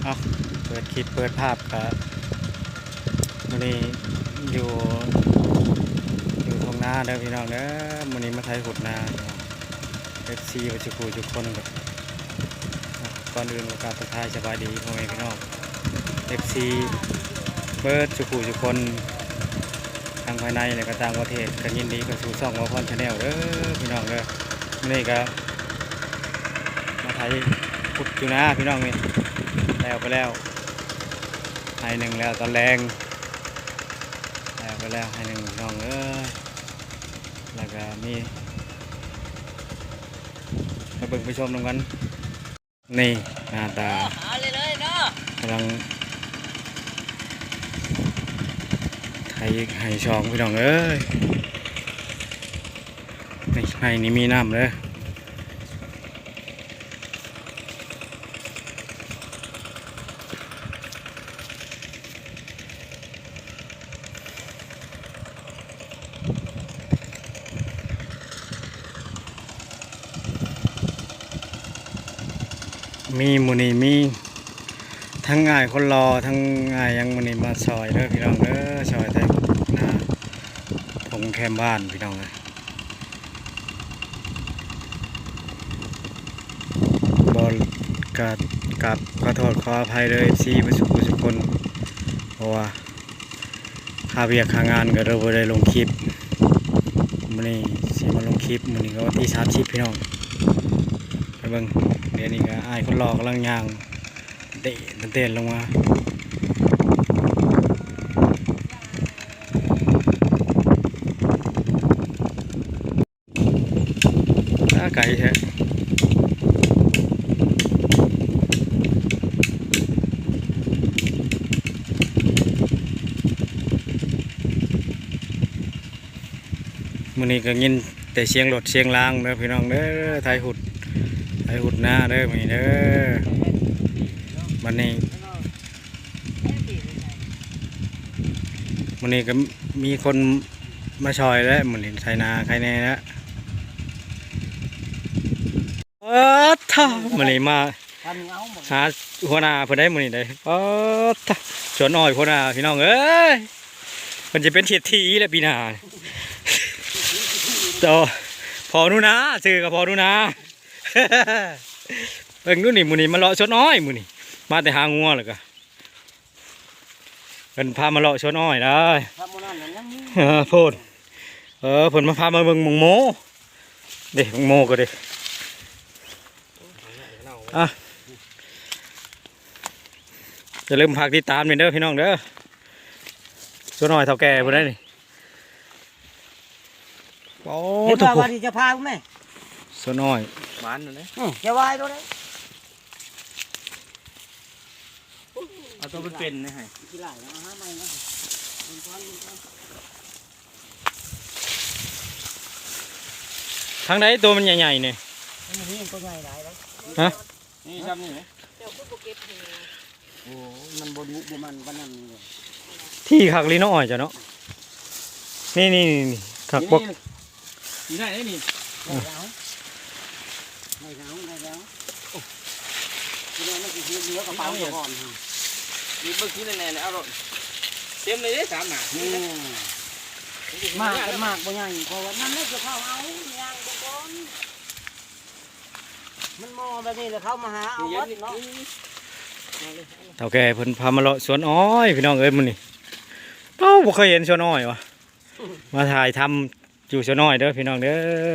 เอาเปิดคลิปเปิดภาพกับมื้อนี้อยู่ตรงหน้าเด้อพี่น้องเด้อมื้อนี้มาไทยขุดนาFC ประจุกูทุกคนกับก่อนอื่นโอกาสทักทายสบายดีพ่อแม่พี่น้อง FC เปิดจุกูทุกคนทางภายในและก็ต่างประเทศก็ยินดีกับสู่ช่องหมอพรชาแนลเด้อพี่น้องเด้อมื้อนี้ก็มาไทยขุดอยู่นะพี่น้องนี่แล้วไปแล้วให้หนึ่งแล้วตอนแรงแล้วไปแล้วให้หนึ่งน้องแล้วก็มีมาเบิ่งไปชมตรงกันนี่หน้าตากำลังให้ช่องพี่น้องในให้นี่มีน้ำเลยมีหมูนี่มีทั้งง่ายคนรอทั้งง่ายยังหมูนี่มาซอยเด้อพี่น้องซอยแต่นะทงแคมบ้านพี่น้องเลยบอลกับขอโทษขออภัยเลยซีมาสุขุสุคนเพราะว่าค่าเวียกค่างานก็เราได้ลงคลิปมื้อนี้สิมาลงคลิปมื้อนี้ก็วันที่30พี่น้องไปเบิ่งเดี๋ยวนี้ก็อ้ายคนรอกำลังย่างเตะลงมาไก่แท้มื้อนี้ก็ยินแต่เสียงรถเสียงรางเด้อพี่น้องเด้อไทยหุดหน้าเด้อมื้อนี้เด้อวันนี้ก็มีคนมาช่วยแล้วมื้อนี้ไทยนาใครแน่แล้วท่ามื้อนี้มาหาหัวหน้าเพิ่นได้มื้อนี้ได้ท่าสวนอ้อยหัวหน้าพี่น้องเอ้ยมันจะเป็นเศรษฐีแล้วปีหน้าต่อพอนู่นนะซื้อกับพอนู่นนะเบิ่งนู่นนี่มื้อนี้มาเลาะสวนอ้อยมื้อนี้มาแต่หางัวแล้วก็เพิ่นพามาเลาะสวนอ้อยได้โพดเพิ่นมาพามาเบิ่งหม่องโมเด้หม่องโมก็เด้จะเริ่มพากติดตามเด้อพี่น้องเด้อสวนอ้อยเฒ่าแก่พุ่นได้นี่โอ้ทุกคนจะพาไหมสวนอ้อยบ้านนั่นแหละจะวายตัวนี้เอาตัวเป็นๆนี่ให้ทางไหนตัวมันใหญ่ๆเนี่ยฮะนี่ครับนี่โอ้มันบดุมันบ้านนั่นที่ขักลีน้อยจ้ะเนาะนี่ขักบกนี่ได้นี่ไม่แล้วที่นี่มันคือเนื้อกระเป๋าก่อนนี่เมื่อกี้แน่ๆเอารถเต็มเลย3 หน้ามากบ่ใหญ่เพราะว่านั่นไม่จะเข้าเอาย่างก่อนมันมอแบบนี้เลยเข้ามาหาเอาวัดเนาะเฒ่าแก่เพิ่นพามาเลาะสวนอ้อยพี่น้องเอ้ยมื้อนี้บ่เคยเห็นสวนอ้อยวะมาถ่ายทำอยู่สวนอ้อยเด้อพี่น้องเด้อ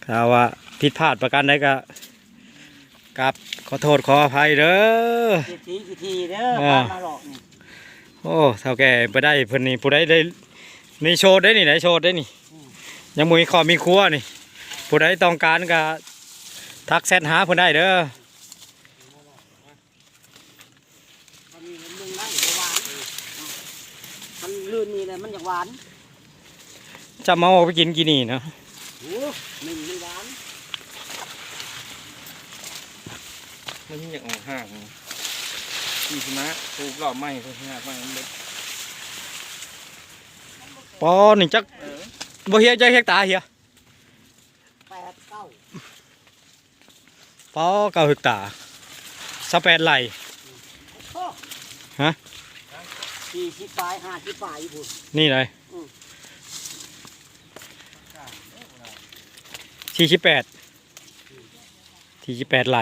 ข่าวว่าผิดพลาดประการใดก็กับขอโทษขออภัยเด้อทีเด้อมาหลอกนี่โอ้เฒ่าแก่ไปได้เพิ่นนี่ผู้ใดได้นี่โชว์ได้นี่ไหนโชว์ได้นี่ยังมีขอมีครัวนี่ผู้ใดต้องการก็ทักแชทหาเพิ่นได้เด้อมันลื่นนี่แหละมันอยากหวานจะมาออกไปกินกี่นี่นะโอ้ไม่หวานมันอยากออกห่างกี่ชนะถูกหล่อไหมเพื่อนหากไหมมันปอหนึ่งจักบ่เฮียใจเฮกตาเฮีย8 9ปอ9 เฮกตา28 ไร่ ฮะ 40ปลาย50ปลายอยู่พุ่น นี่เลย48ไหล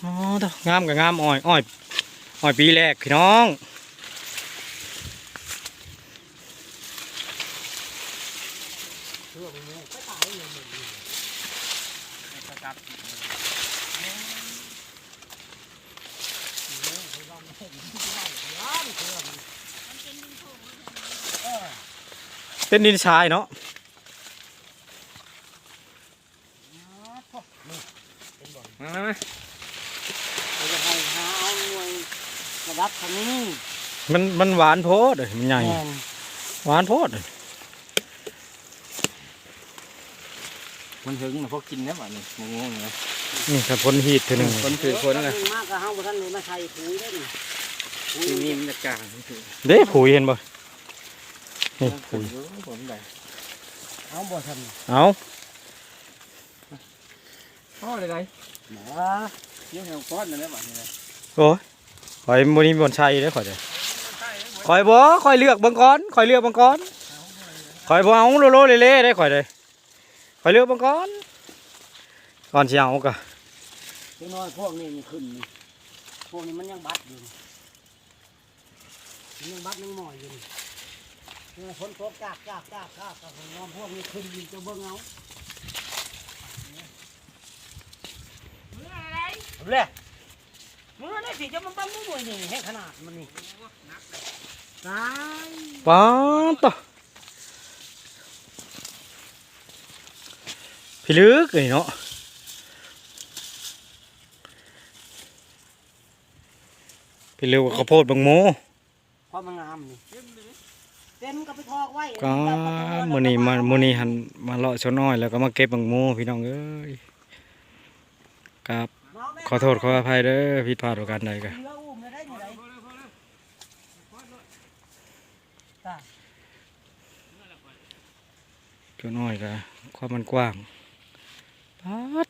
อ๋อเด้องามกับงามอ้อยปีแรกพี่น้องเป็นดินทรายเนาะ เราจะให้หาเอาหน่วยระดับคันนี้ มันหวานโพดเลยมันใหญ่ แม่น หวานโพดเลย มันถึงนะพวกกินเนี่ยบ้านี่มงงเลย นี่ครับพ้นฮีทเท่านึง คนถือคนเลย มากก็เฮาบ่ทันเลยมาใส่ปุ๋ยได้นี่ปุ๋ย ที่นี่มันจะกลางถือ เด้ผุยเห็นบ่นี่ผุย ผมได้ เอาบ่ทัน เอา พ่อเลยไง หมอ เยี่ยมแถวก้อนเลยบ้านี่เลย โอ้ยข่อยบ่มีบ่อนชัยเด้อข่อยเด้อข่อยบ่ข่อยเลือกเบิ่งก่อนข่อยเลือกเบิ่งก่อนข่อยบ่เอาโลๆเละๆได้ข่อยเด้อข่อยเลือกเบิ่งก่อนก่อนสิเอาก็ พี่น้อยพวกนี้มันขึ้นนี่พวกนี้มันยังบัดอยู่มันยังบัดยังหมอยอยู่นี่ฝนตกจากกับน้องพวกนี้ขึ้นอยู่จะเบิ่งเอาเอาเลยมึงได้สิจะมันบังมึงหน่วยนี่ให้ขนาดมันนี่ตาย ป๊าดต่อพี่ลึกเลยเนาะพี่ลึกว่าข้าวโพดบังโม ความมันงามนี่เต็มก็ไปทอกไว้ ก็มื้อนี้หันมาเลาะชนอ้อยแล้วก็มาเก็บบังโมพี่น้องเอ้ยครับขอโทษขออภัยเด้อผิดพลาดประการใดก็ เรืออุ้มได้อยู่ไหนตา ชนอ้อยก็ความมันกว้างป๊าด